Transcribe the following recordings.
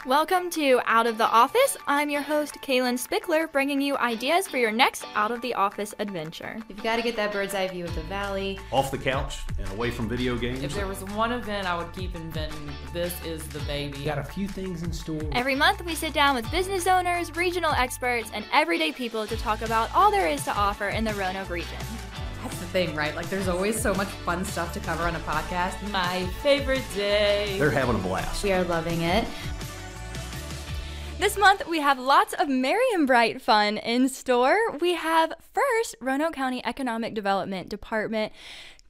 Welcome to Out of the Office. I'm your host, Kaylin Spickler, bringing you ideas for your next Out of the Office adventure. You've got to get that bird's eye view of the valley. Off the couch and away from video games. If there was one event I would keep inventing, this is the baby. Got a few things in store. Every month, we sit down with business owners, regional experts, and everyday people to talk about all there is to offer in the Roanoke region. That's the thing, right? Like, there's always so much fun stuff to cover on a podcast. My favorite day. They're having a blast. We are loving it. This month, we have lots of merry and bright fun in store. We have first Roanoke County Economic Development Department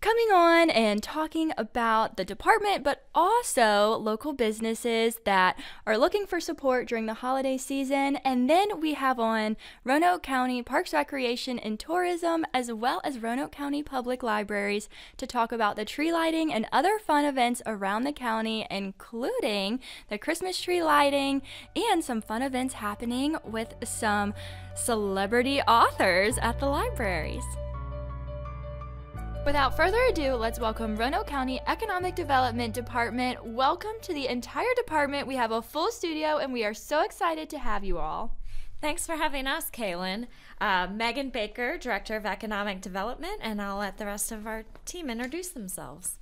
coming on and talking about the department, but also local businesses that are looking for support during the holiday season. And then we have on Roanoke County Parks, Recreation, and Tourism, as well as Roanoke County Public Libraries, to talk about the tree lighting and other fun events around the county, including the Christmas tree lighting and some fun events happening with some celebrity authors at the libraries. Without further ado, let's welcome Roanoke County Economic Development Department. Welcome to the entire department. We have a full studio, and we are so excited to have you all. Thanks for having us, Kaylin. Megan Baker, Director of Economic Development, and I'll let the rest of our team introduce themselves.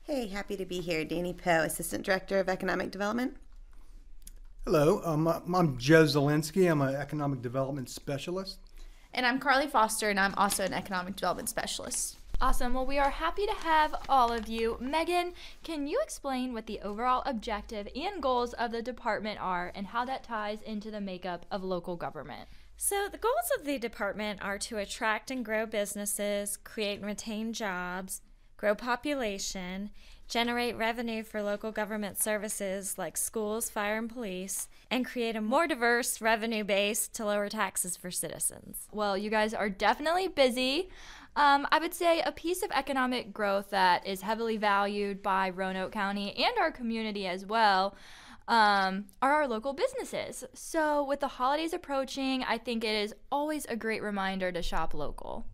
Hey, happy to be here. Danny Poe, Assistant Director of Economic Development. Hello, I'm Joe Zielinski. I'm an Economic Development Specialist. And I'm Carly Foster, and I'm also an Economic Development Specialist. Awesome. Well, we are happy to have all of you. Megan, can you explain what the overall objective and goals of the department are and how that ties into the makeup of local government? So the goals of the department are to attract and grow businesses, create and retain jobs, grow population, generate revenue for local government services like schools, fire, and police, and create a more diverse revenue base to lower taxes for citizens. Well, you guys are definitely busy. I would say a piece of economic growth that is heavily valued by Roanoke County and our community as well are our local businesses. So with the holidays approaching, I think it is always a great reminder to shop local.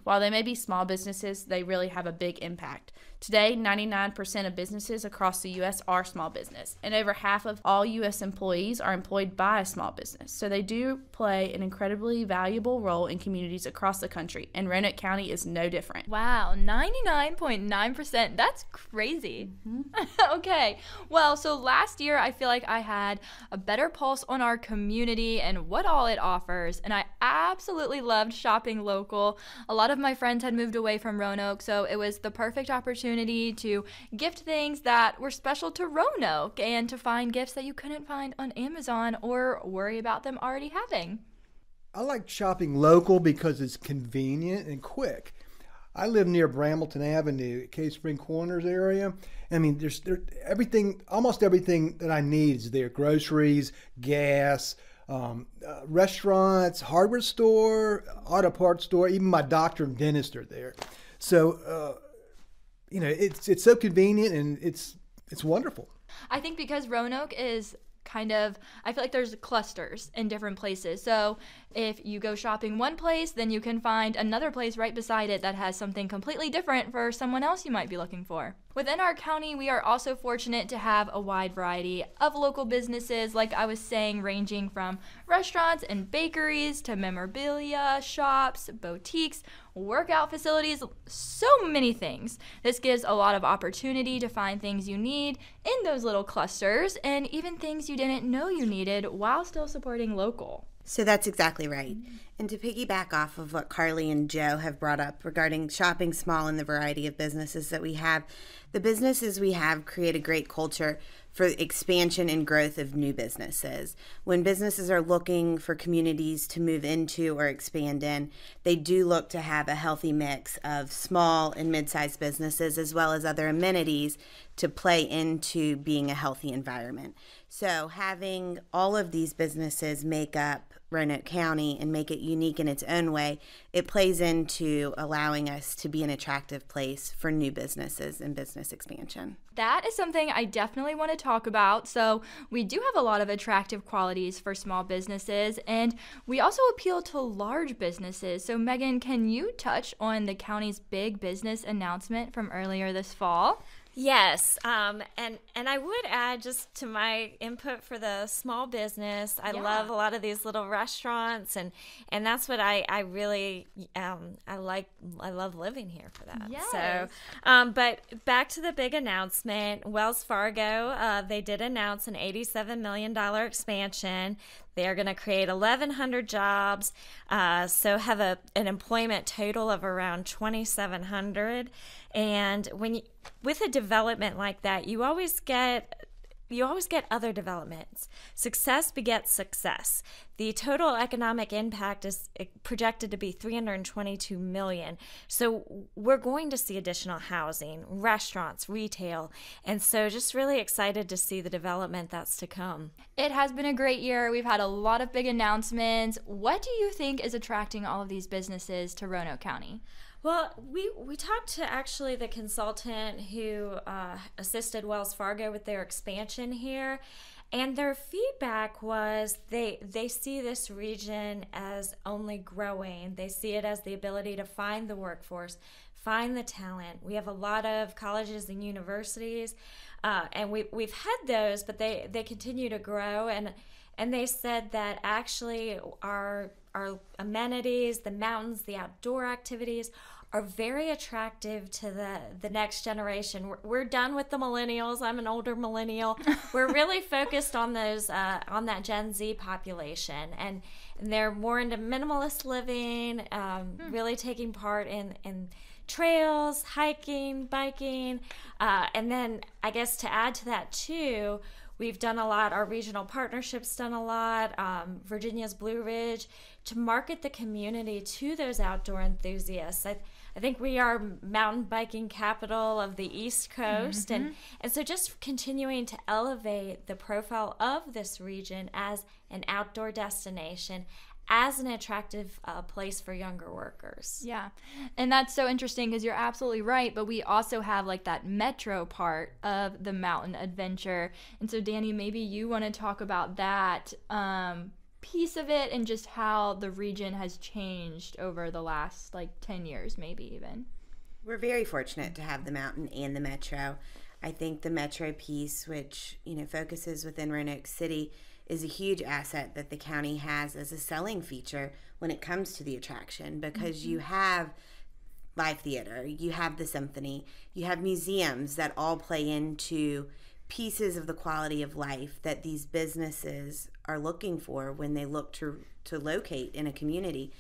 While they may be small businesses, they really have a big impact. Today, 99% of businesses across the U.S. are small business, and over half of all U.S. employees are employed by a small business. So they do play an incredibly valuable role in communities across the country, and Roanoke County is no different. Wow, 99.9%. That's crazy. Mm-hmm. Okay, well, so last year I feel like I had a better pulse on our community and what all it offers, and I absolutely loved shopping local. A lot of my friends had moved away from Roanoke, so it was the perfect opportunity to gift things that were special to Roanoke and to find gifts that you couldn't find on Amazon or worry about them already having. I like shopping local because it's convenient and quick. I live near Brambleton Avenue, Cave Spring Corners area. I mean, there's almost everything that I need is there. Groceries, gas, restaurants, hardware store, auto parts store, even my doctor and dentist are there. So, it's so convenient and it's wonderful. I think because Roanoke is I feel like there's clusters in different places. So if you go shopping one place, then you can find another place right beside it that has something completely different for someone else you might be looking for. Within our county, we are also fortunate to have a wide variety of local businesses, like I was saying, ranging from restaurants and bakeries to memorabilia shops, boutiques, workout facilities, so many things. This gives a lot of opportunity to find things you need in those little clusters and even things you didn't know you needed while still supporting local. So that's exactly right. And to piggyback off of what Carly and Joe have brought up regarding shopping small and the variety of businesses that we have, the businesses we have create a great culture for expansion and growth of new businesses. When businesses are looking for communities to move into or expand in, they do look to have a healthy mix of small and mid-sized businesses as well as other amenities to play into being a healthy environment. So having all of these businesses make up Roanoke County and make it unique in its own way, it plays into allowing us to be an attractive place for new businesses and business expansion. That is something I definitely want to talk about. So we do have a lot of attractive qualities for small businesses, and we also appeal to large businesses. So Megan, can you touch on the county's big business announcement from earlier this fall? Yes, and I would add just to my input for the small business. I love a lot of these little restaurants, and that's what I really I like. I love living here for that. Yes. So, but back to the big announcement. Wells Fargo, they did announce an $87 million expansion. They are going to create 1,100 jobs, so have an employment total of around 2,700. And with a development like that, you always get other developments. Success begets success. The total economic impact is projected to be $322 million. So we're going to see additional housing, restaurants, retail, and so just really excited to see the development that's to come. It has been a great year. We've had a lot of big announcements. What do you think is attracting all of these businesses to Roanoke County? Well, we talked to actually the consultant who assisted Wells Fargo with their expansion here, and their feedback was they see this region as only growing. They see it as the ability to find the workforce, find the talent. We have a lot of colleges and universities, and we've had those, but they continue to grow, and they said that actually our amenities, the mountains, the outdoor activities are very attractive to the next generation. We're done with the millennials. I'm an older millennial. We're really focused on those on that Gen Z population, and they're more into minimalist living, really taking part in trails, hiking, biking, and then I guess to add to that too, we've done a lot. Our regional partnership's done a lot. Virginia's Blue Ridge, to market the community to those outdoor enthusiasts. I think we are mountain biking capital of the East Coast, and so just continuing to elevate the profile of this region as an outdoor destination, as an attractive place for younger workers. Yeah, and that's so interesting because you're absolutely right, but we also have like that metro part of the mountain adventure. And so Danny, maybe you want to talk about that piece of it and just how the region has changed over the last 10 years, maybe even. We're very fortunate to have the mountain and the metro. I think the metro piece, which focuses within Roanoke City, is a huge asset that the county has as a selling feature when it comes to the attraction, because you have live theater, you have the symphony, you have museums that all play into pieces of the quality of life that these businesses are looking for when they look to locate in a community.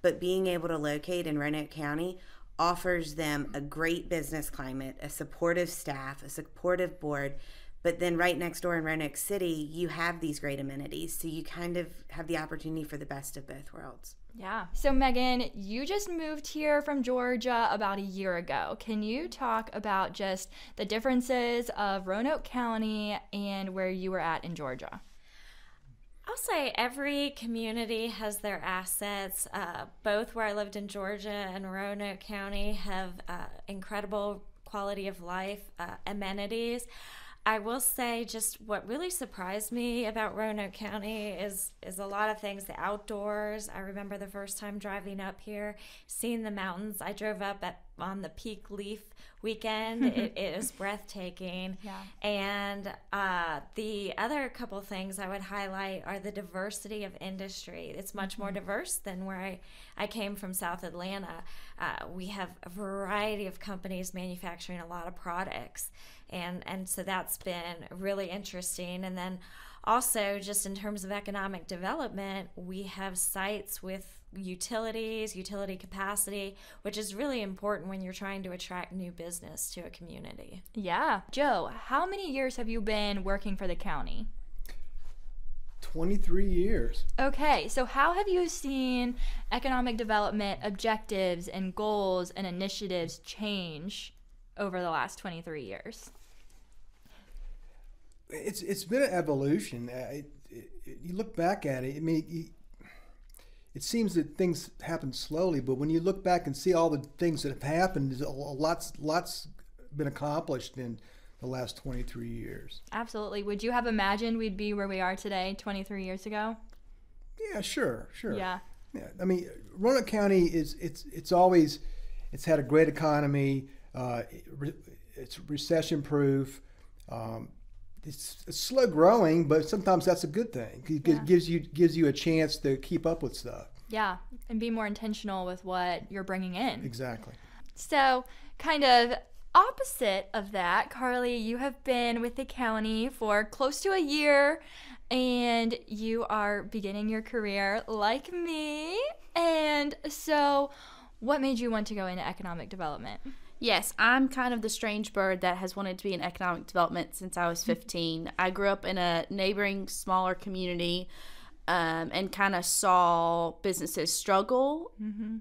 But being able to locate in Roanoke County offers them a great business climate, a supportive staff, a supportive board. But then right next door in Roanoke City, you have these great amenities. So you kind of have the opportunity for the best of both worlds. Yeah. So Megan, you just moved here from Georgia about a year ago. Can you talk about just the differences of Roanoke County and where you were at in Georgia? I'll say every community has their assets. Both where I lived in Georgia and Roanoke County have incredible quality of life, amenities. I will say just what really surprised me about Roanoke County is a lot of things. The outdoors. I remember the first time driving up here, seeing the mountains. I drove up on the peak leaf weekend. It was breathtaking. Yeah. And the other couple things I would highlight are the diversity of industry. It's much more diverse than where I came from, South Atlanta. We have a variety of companies manufacturing a lot of products. And so that's been really interesting. And then also, just in terms of economic development, we have sites with utilities, utility capacity, which is really important when you're trying to attract new business to a community. Yeah. Joe, how many years have you been working for the county? 23 years. Okay, so how have you seen economic development objectives and goals and initiatives change over the last 23 years? It's been an evolution. You look back at it, I mean, it seems that things happen slowly, but when you look back and see all the things that have happened, lots been accomplished in the last 23 years. Absolutely. Would you have imagined we'd be where we are today 23 years ago? Yeah, sure. Yeah. I mean, Roanoke County it's had a great economy. It's recession proof. It's slow growing, but sometimes that's a good thing. It gives you a chance to keep up with stuff. Yeah, and be more intentional with what you're bringing in. Exactly. So, kind of opposite of that, Carly, you have been with the county for close to a year, and you are beginning your career like me. And so, what made you want to go into economic development? Yes, I'm kind of the strange bird that has wanted to be in economic development since I was 15. I grew up in a neighboring smaller community and kind of saw businesses struggle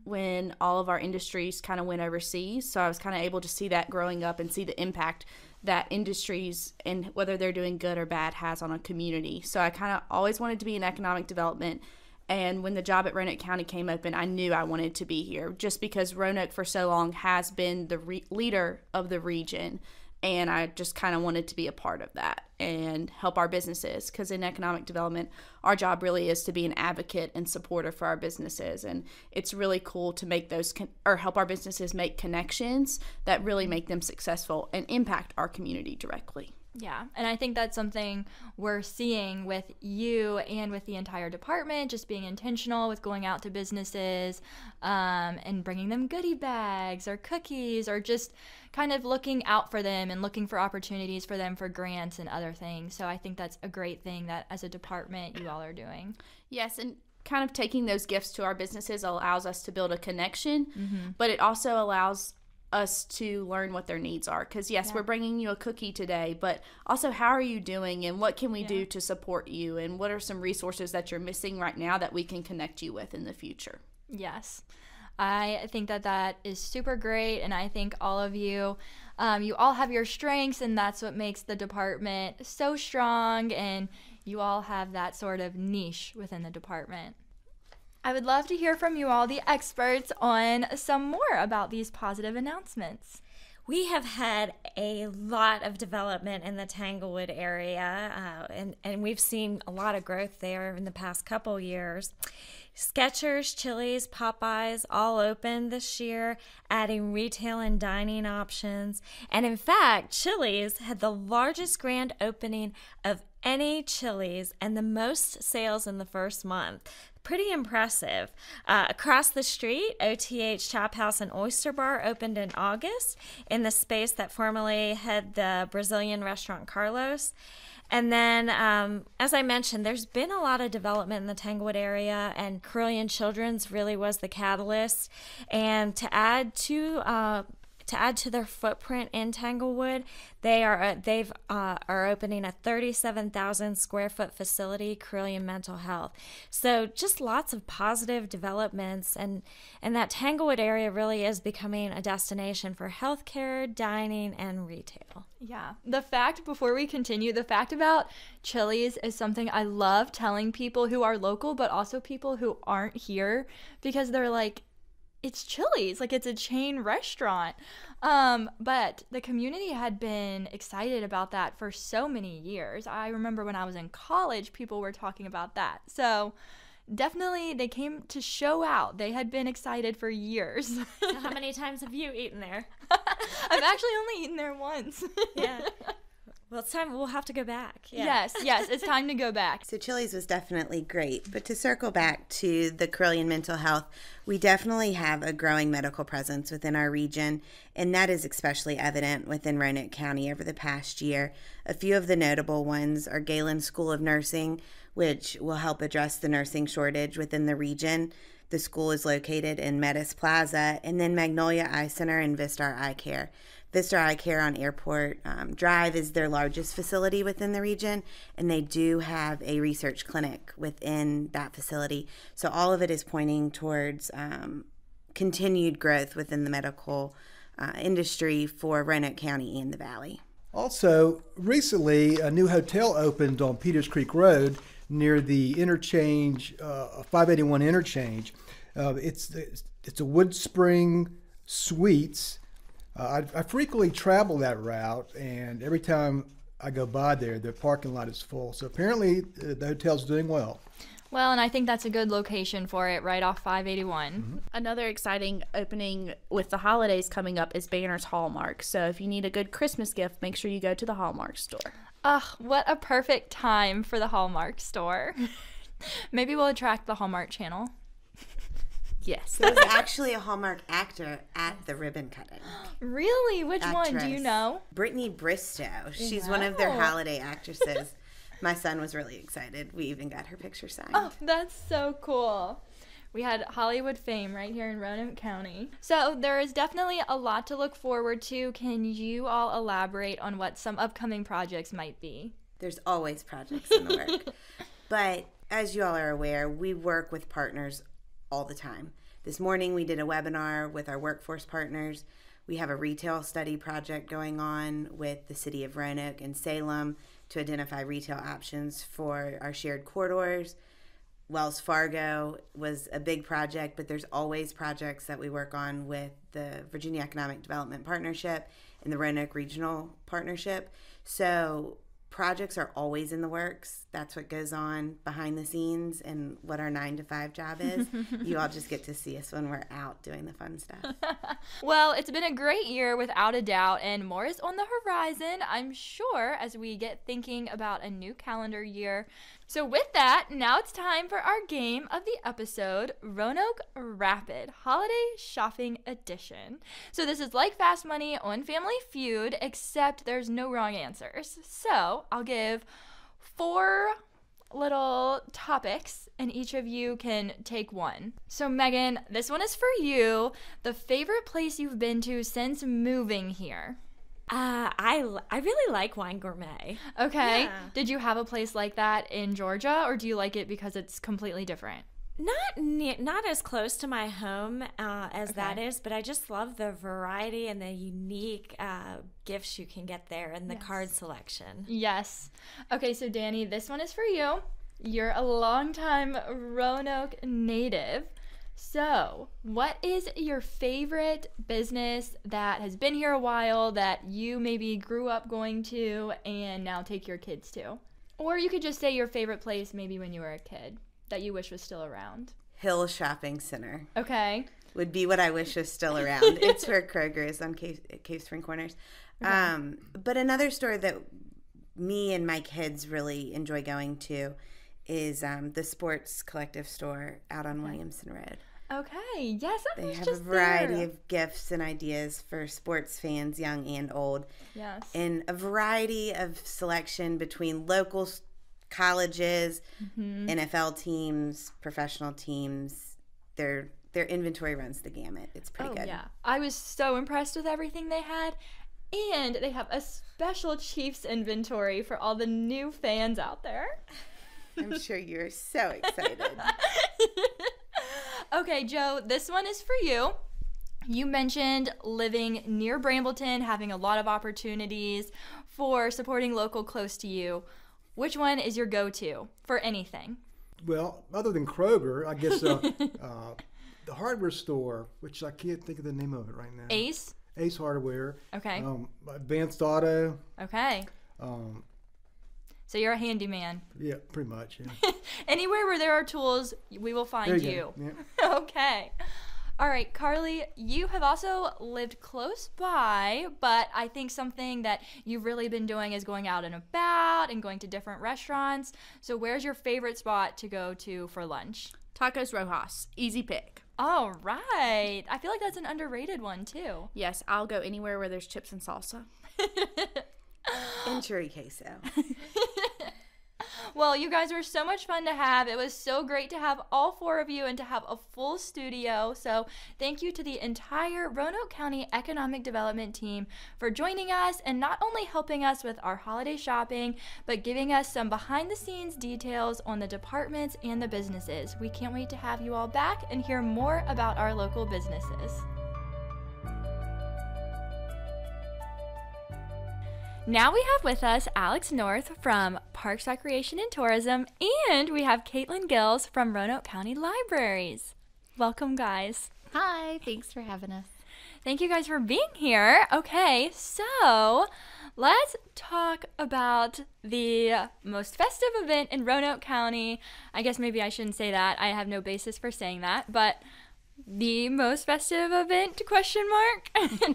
when all of our industries kind of went overseas. So I was kind of able to see that growing up and see the impact that industries and whether they're doing good or bad has on a community. So I kind of always wanted to be in economic development. And when the job at Roanoke County came open, I knew I wanted to be here just because Roanoke for so long has been the leader of the region. And I just kind of wanted to be a part of that and help our businesses, because in economic development, our job really is to be an advocate and supporter for our businesses. And it's really cool to make those or help our businesses make connections that really make them successful and impact our community directly. Yeah, and I think that's something we're seeing with you and with the entire department, just being intentional with going out to businesses and bringing them goodie bags or cookies, or just kind of looking out for them and looking for opportunities for them for grants and other things. So I think that's a great thing that as a department you all are doing. Yes, and kind of taking those gifts to our businesses allows us to build a connection, but it also allows us to learn what their needs are, because we're bringing you a cookie today, but also how are you doing and what can we do to support you, and what are some resources that you're missing right now that we can connect you with in the future. Yes, I think that is super great, and I think all of you you all have your strengths, and that's what makes the department so strong, and you all have that sort of niche within the department. I would love to hear from you all, the experts, on some more about these positive announcements. We have had a lot of development in the Tanglewood area, and we've seen a lot of growth there in the past couple years. Skechers, Chili's, Popeyes all opened this year, adding retail and dining options. And in fact, Chili's had the largest grand opening of any Chili's and the most sales in the first month. Pretty impressive. Across the street, OTH Chop House and Oyster Bar opened in August in the space that formerly had the Brazilian restaurant Carlos. And then, as I mentioned, there's been a lot of development in the Tanglewood area, and Carilion Children's really was the catalyst. And to add to their footprint in Tanglewood, they are opening a 37,000 square foot facility, Carilion Mental Health. So just lots of positive developments, and that Tanglewood area really is becoming a destination for healthcare, dining, and retail. Yeah. Before we continue, the fact about Chili's is something I love telling people who are local, but also people who aren't here, because they're like, it's Chili's, like it's a chain restaurant. But the community had been excited about that for so many years. I remember when I was in college, people were talking about that. So definitely they came to show out. They had been excited for years. So how many times have you eaten there? I've actually only eaten there once. Yeah. Well, it's time. We'll have to go back. Yeah. Yes, it's time to go back. So Chili's was definitely great. But to circle back to the Carilion Mental Health, we definitely have a growing medical presence within our region, and that is especially evident within Roanoke County over the past year. A few of the notable ones are Galen School of Nursing, which will help address the nursing shortage within the region. The school is located in Metis Plaza, and then Magnolia Eye Center and Vistar Eye Care. Vistar Eye Care on Airport Drive is their largest facility within the region, and they do have a research clinic within that facility. So all of it is pointing towards continued growth within the medical industry for Roanoke County and the Valley. Also, recently, a new hotel opened on Peters Creek Road near the interchange, 581 interchange. It's a Wood Spring Suites. I frequently travel that route, and every time I go by there, the parking lot is full. So apparently the hotel's doing well. Well, and I think that's a good location for it, right off 581. Another exciting opening with the holidays coming up is Banner's Hallmark. So if you need a good Christmas gift, make sure you go to the Hallmark store. Ugh, what a perfect time for the Hallmark store. Maybe we'll attract the Hallmark channel. Yes. There was actually a Hallmark actor at the ribbon cutting. Really? Which one? Do you know? Brittany Bristow. She's one of their holiday actresses. My son was really excited. We even got her picture signed. Oh, that's so cool. We had Hollywood fame right here in Roanoke County. So there is definitely a lot to look forward to. Can you all elaborate on what some upcoming projects might be? There's always projects in the work. But as you all are aware, we work with partners all the time. This morning we did a webinar with our workforce partners. We have a retail study project going on with the city of Roanoke and Salem to identify retail options for our shared corridors. Wells Fargo was a big project, but there's always projects that we work on with the Virginia Economic Development Partnership and the Roanoke Regional Partnership. So projects are always in the works. That's what goes on behind the scenes and what our 9-to-5 job is. You all just get to see us when we're out doing the fun stuff. Well, it's been a great year without a doubt, and more is on the horizon, I'm sure, as we get thinking about a new calendar year. So with that, now it's time for our game of the episode, Roanoke Rapid Holiday Shopping Edition. So this is like Fast Money on Family Feud, except there's no wrong answers. So I'll give 4 little topics, and each of you can take one. So Megan, this one is for you. The favorite place you've been to since moving here? I really like Wine Gourmet. Okay. Yeah. Did you have a place like that in Georgia, or do you like it because it's completely different? Not as close to my home as that is, but I just love the variety and the unique gifts you can get there and the card selection. Yes. Okay, so Danny, this one is for you. You're a longtime Roanoke native. So, what is your favorite business that has been here a while that you maybe grew up going to and now take your kids to? Or you could just say your favorite place maybe when you were a kid that you wish was still around. Hill Shopping Center. Okay. Would be what I wish was still around. It's where Kroger is on Cave Spring Corners. Okay. But another store that me and my kids really enjoy going to is the Sports Collective store out on Williamson Road. Okay, yes, I They was have just a variety there. of gifts and ideas for sports fans, young and old. Yes. And a variety of selection between local colleges, NFL teams, professional teams. Their inventory runs the gamut. It's pretty good. Yeah. I was so impressed with everything they had. And they have a special Chiefs inventory for all the new fans out there. I'm sure you're so excited. Okay, Joe, this one is for you. You mentioned living near Brambleton, having a lot of opportunities for supporting local close to you. Which one is your go-to for anything? Well, other than Kroger, I guess the hardware store, which I can't think of the name of it right now. Ace? Ace Hardware. Okay. Advanced Auto. Okay. So you're a handyman. Yeah, pretty much. Yeah. Anywhere where there are tools, we will find There you. go. Yeah. Okay. All right, Carly, you have also lived close by, but I think something that you've really been doing is going out and about and going to different restaurants. So where's your favorite spot to go to for lunch? Tacos Rojas. Easy pick. All right. I feel like that's an underrated one, too. Yes, I'll go anywhere where there's chips and salsa. And churro queso. Well, you guys were so much fun to have. It was so great to have all 4 of you and to have a full studio. So thank you to the entire Roanoke County Economic Development team for joining us and not only helping us with our holiday shopping, but giving us some behind-the-scenes details on the departments and the businesses. We can't wait to have you all back and hear more about our local businesses. Now we have with us Alex North from Parks, Recreation, and Tourism, and we have Caitlin Gills from Roanoke County Libraries. Welcome, guys. Hi, thanks for having us. Thank you guys for being here. Okay, so let's talk about the most festive event in Roanoke County. I guess maybe I shouldn't say that. I have no basis for saying that, but the most festive event, question mark,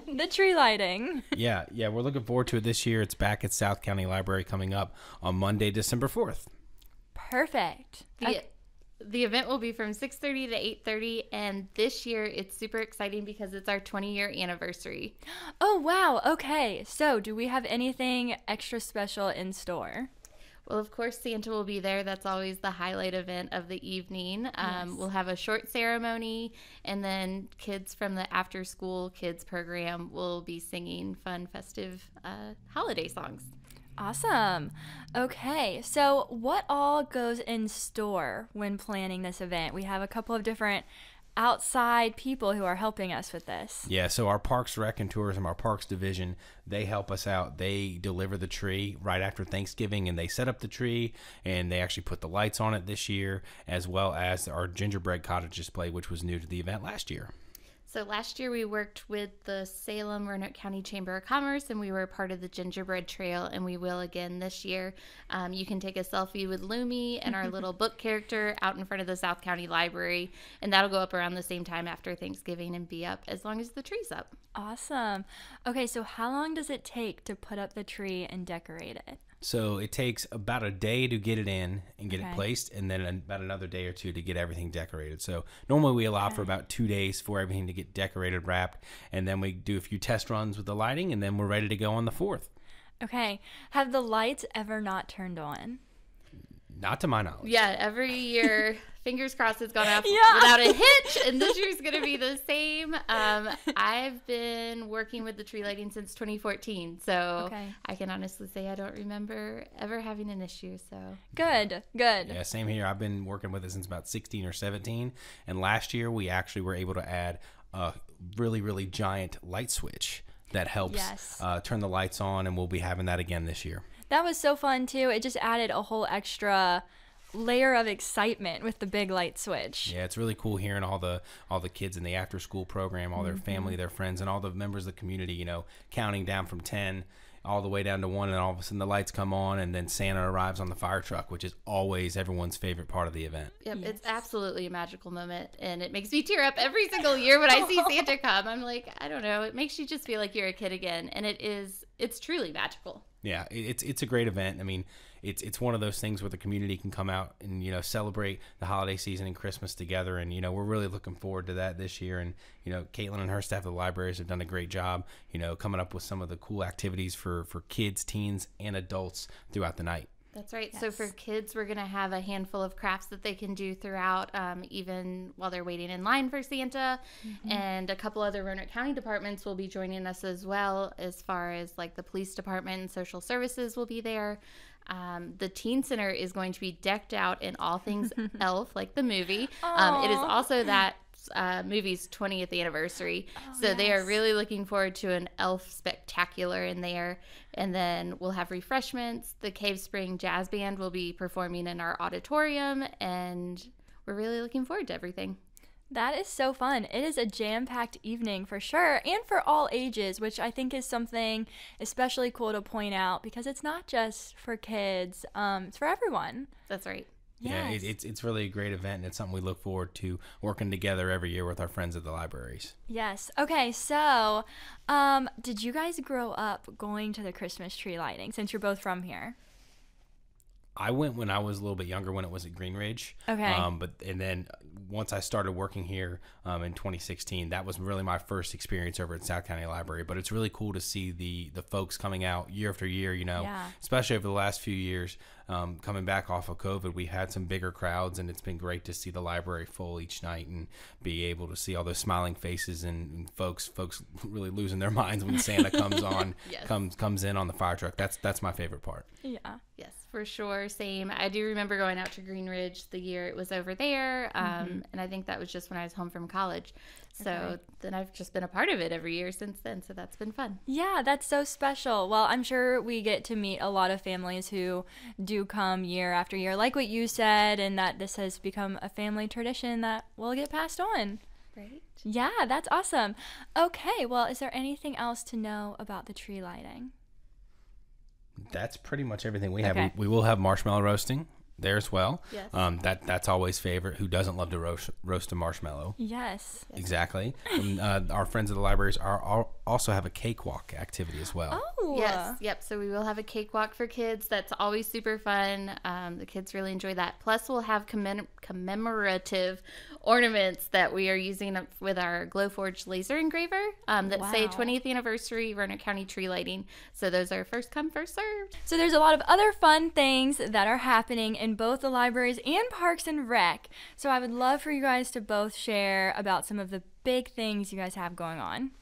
the tree lighting. Yeah, we're looking forward to it this year. It's back at South County Library coming up on Monday, December 4th. Perfect. The event will be from 6:30 to 8:30, and this year it's super exciting because it's our 20-year anniversary. Oh, wow. Okay. So do we have anything extra special in store? Well, of course, Santa will be there. That's always the highlight event of the evening. We'll have a short ceremony, and then kids from the after-school kids program will be singing fun, festive holiday songs. Awesome. Okay, so what all goes in store when planning this event? We have a couple of different outside people who are helping us with this. Yeah, so our Parks Rec and Tourism, our Parks Division, they help us out. They deliver the tree right after Thanksgiving, and they set up the tree, and they actually put the lights on it this year, as well as our gingerbread cottage display, which was new to the event last year. So last year we worked with the Salem Roanoke County Chamber of Commerce, and we were part of the Gingerbread Trail, and we will again this year. You can take a selfie with Lumi and our little book character out in front of the South County Library, and that'll go up around the same time after Thanksgiving and be up as long as the tree's up. Awesome. Okay, so how long does it take to put up the tree and decorate it? So it takes about a day to get it in and get it placed, and then about another day or two to get everything decorated. So normally we allow for about 2 days for everything to get decorated, wrapped, and then we do a few test runs with the lighting, and then we're ready to go on the 4th. Okay. Have the lights ever not turned on? Not to my knowledge. Yeah, every year, fingers crossed, it's gone off without a hitch, and this year's going to be the same. I've been working with the tree lighting since 2014, so I can honestly say I don't remember ever having an issue. So Good. Yeah, same here. I've been working with it since about 16 or 17, and last year we actually were able to add a really, really giant light switch that helps turn the lights on, and we'll be having that again this year. That was so fun too. It just added a whole extra layer of excitement with the big light switch. Yeah, it's really cool hearing all the kids in the after school program, all their family, their friends, and all the members of the community, you know, counting down from 10 all the way down to 1, and all of a sudden the lights come on, and then Santa arrives on the fire truck, which is always everyone's favorite part of the event. Yep, it's absolutely a magical moment, and it makes me tear up every single year when I see Santa come. I'm like, I don't know, it makes you just feel like you're a kid again, and it's truly magical. Yeah, it's a great event. I mean, it's one of those things where the community can come out and, you know, celebrate the holiday season and Christmas together, and, you know, we're really looking forward to that this year. And, you know, Caitlin and her staff at the libraries have done a great job, you know, coming up with some of the cool activities for kids, teens, and adults throughout the night. That's right. Yes. So for kids, we're going to have a handful of crafts that they can do throughout, even while they're waiting in line for Santa. And a couple other Roanoke County departments will be joining us as well, as far as like the police department and social services will be there. The teen center is going to be decked out in all things elf, like the movie. It is also that movie's 20th anniversary, so they are really looking forward to an elf spectacular in there. And then we'll have refreshments. The Cave Spring Jazz Band will be performing in our auditorium, and we're really looking forward to everything. That is so fun. It is a jam-packed evening for sure, and for all ages, which I think is something especially cool to point out, because it's not just for kids, it's for everyone. That's right. Yes. Yeah, it's really a great event, and it's something we look forward to working together every year with our friends at the libraries. Yes. Okay, so did you guys grow up going to the Christmas tree lighting, since you're both from here? I went when I was a little bit younger, when it was at Green Ridge. Okay. And then once I started working here in 2016, that was really my first experience over at South County Library. But it's really cool to see the folks coming out year after year, you know, especially over the last few years. Coming back off of COVID, we had some bigger crowds, and it's been great to see the library full each night and be able to see all those smiling faces and folks really losing their minds when Santa comes on, comes in on the fire truck. That's my favorite part. Yeah. Yes, for sure. Same. I do remember going out to Green Ridge the year it was over there, and I think that was just when I was home from college. So then I've just been a part of it every year since then, so that's been fun. Yeah, that's so special. Well, I'm sure we get to meet a lot of families who do come year after year, like what you said, and that this has become a family tradition that will get passed on. Right. Yeah, that's awesome. Okay, well, is there anything else to know about the tree lighting? That's pretty much everything we have. Okay. We will have marshmallow roasting there as well. Yes. That's always favorite. Who doesn't love to roast a marshmallow? Yes. Exactly. And, our friends at the libraries also have a cakewalk activity as well. Oh. Yes. Yep. So we will have a cakewalk for kids. That's always super fun. The kids really enjoy that. Plus, we'll have commemorative ornaments that we are using with our Glowforge laser engraver that say 20th anniversary Roanoke County tree lighting. So those are first come, first served. So there's a lot of other fun things that are happening in both the libraries and Parks and Rec. So I would love for you guys to both share about some of the big things you guys have going on.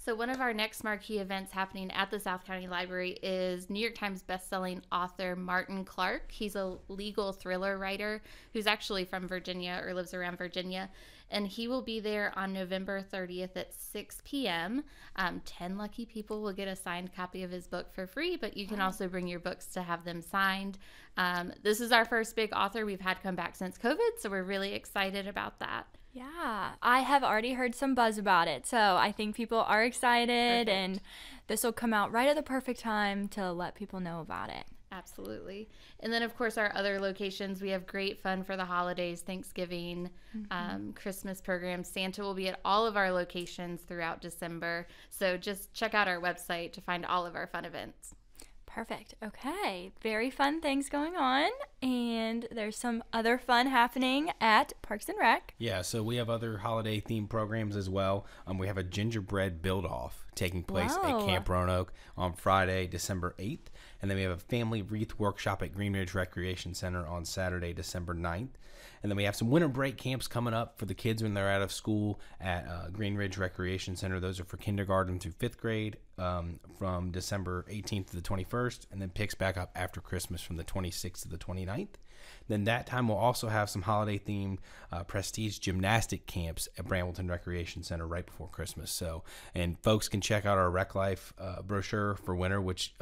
So one of our next marquee events happening at the South County Library is New York Times bestselling author Martin Clark. He's a legal thriller writer who's actually from Virginia or lives around Virginia. And he will be there on November 30th at 6 p.m. 10 lucky people will get a signed copy of his book for free, but you can also bring your books to have them signed. This is our first big author we've had come back since COVID, so we're really excited about that. Yeah, I have already heard some buzz about it, so I think people are excited. Perfect. And this will come out right at the perfect time to let people know about it. Absolutely. And then, of course, our other locations, we have great fun for the holidays, Thanksgiving, Christmas programs. Santa will be at all of our locations throughout December, so just check out our website to find all of our fun events. Perfect. Okay. Very fun things going on. And there's some other fun happening at Parks and Rec. Yeah, so we have other holiday themed programs as well. We have a gingerbread build-off taking place at Camp Roanoke on Friday, December 8th. And then we have a family wreath workshop at Green Ridge Recreation Center on Saturday, December 9th. And then we have some winter break camps coming up for the kids when they're out of school at Green Ridge Recreation Center. Those are for kindergarten through 5th grade from December 18th to the 21st, and then picks back up after Christmas from the 26th to the 29th. Then that time we'll also have some holiday-themed prestige gymnastic camps at Brambleton Recreation Center right before Christmas. So, and folks can check out our Rec Life brochure for winter, which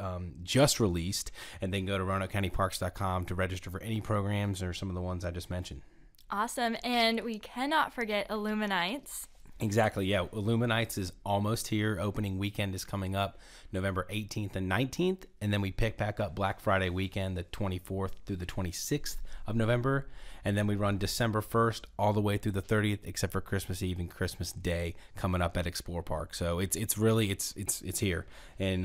just released, and then go to RoanokeCountyParks.com to register for any programs or some of the ones I just mentioned. Awesome. And we cannot forget Illuminights. Exactly, yeah. Illuminights is almost here. Opening weekend is coming up November 18th and 19th. And then we pick back up Black Friday weekend, the 24th through the 26th of November. And then we run December 1st all the way through the 30th, except for Christmas Eve and Christmas Day coming up at Explore Park. So it's really here. And,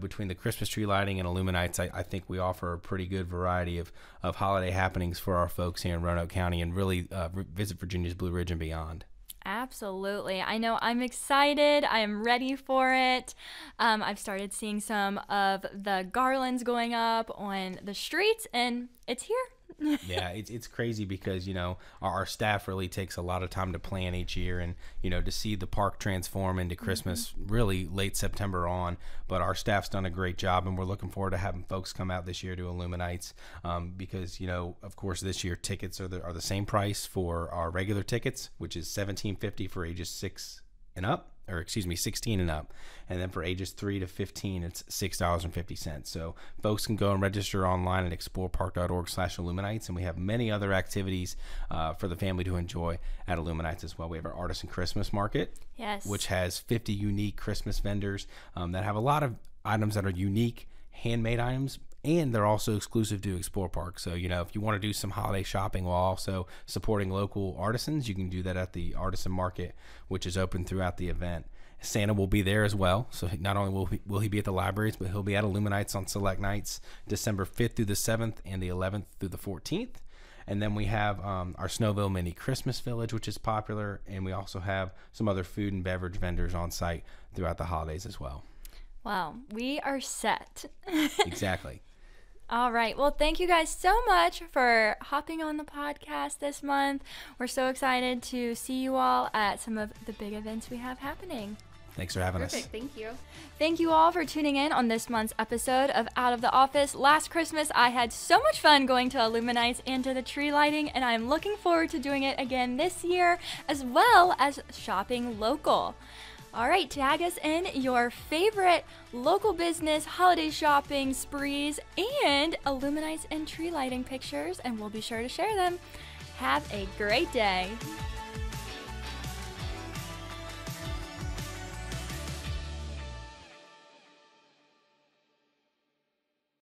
between the Christmas tree lighting and Illuminights, I think we offer a pretty good variety of holiday happenings for our folks here in Roanoke County, and really visit Virginia's Blue Ridge and beyond. Absolutely. I know I'm excited. I am ready for it. I've started seeing some of the garlands going up on the streets, and it's here. Yeah, it's crazy because, our staff really takes a lot of time to plan each year, and, to see the park transform into Christmas really late September on. But our staff's done a great job, and we're looking forward to having folks come out this year to Illuminights because, of course, this year tickets are the same price for our regular tickets, which is $17.50 for ages 16 and up. And then for ages 3 to 15, it's $6.50. So folks can go and register online at explorepark.org/Illuminights. And we have many other activities for the family to enjoy at Illuminights as well. We have our Artisan Christmas Market, yes, which has 50 unique Christmas vendors that have a lot of items that are unique, handmade items, and they're also exclusive to Explore Park. So, if you want to do some holiday shopping while also supporting local artisans, you can do that at the Artisan Market, which is open throughout the event. Santa will be there as well. So not only will he be at the libraries, but he'll be at Illuminights on select nights, December 5th through the 7th and the 11th through the 14th. And then we have our Snowville Mini Christmas Village, which is popular. And we also have some other food and beverage vendors on site throughout the holidays as well. Wow, we are set. Exactly. All right. Well, thank you guys so much for hopping on the podcast this month. We're so excited to see you all at some of the big events we have happening. Thanks for having us. Perfect. Thank you. Thank you all for tuning in on this month's episode of Out of the Office. Last Christmas, I had so much fun going to Illuminights and to the tree lighting, and I'm looking forward to doing it again this year, as well as shopping local. All right, tag us in your favorite local business holiday shopping sprees and Illuminights and tree lighting pictures, and we'll be sure to share them. Have a great day.